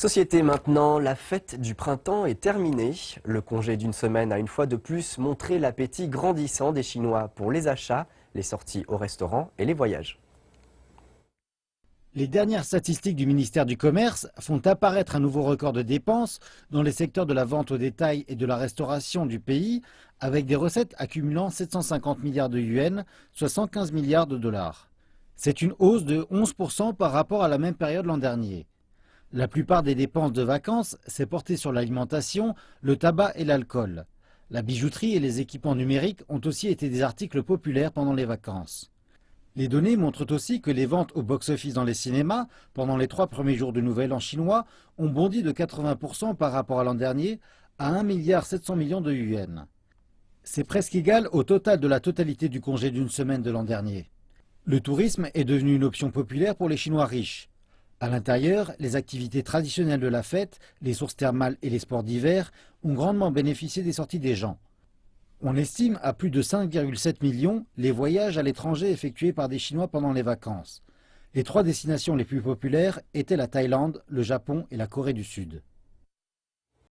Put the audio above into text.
Société maintenant, la fête du printemps est terminée. Le congé d'une semaine a une fois de plus montré l'appétit grandissant des Chinois pour les achats, les sorties au restaurant et les voyages. Les dernières statistiques du ministère du Commerce font apparaître un nouveau record de dépenses dans les secteurs de la vente au détail et de la restauration du pays, avec des recettes accumulant 750 milliards de yuans, soit 115 milliards de dollars. C'est une hausse de 11% par rapport à la même période l'an dernier. La plupart des dépenses de vacances s'est portée sur l'alimentation, le tabac et l'alcool. La bijouterie et les équipements numériques ont aussi été des articles populaires pendant les vacances. Les données montrent aussi que les ventes au box-office dans les cinémas, pendant les 3 premiers jours de Nouvel An chinois, ont bondi de 80% par rapport à l'an dernier, à 1,7 milliard de yuans. C'est presque égal au total de la totalité du congé d'une semaine de l'an dernier. Le tourisme est devenu une option populaire pour les Chinois riches. À l'intérieur, les activités traditionnelles de la fête, les sources thermales et les sports d'hiver ont grandement bénéficié des sorties des gens. On estime à plus de 5,7 millions les voyages à l'étranger effectués par des Chinois pendant les vacances. Les 3 destinations les plus populaires étaient la Thaïlande, le Japon et la Corée du Sud.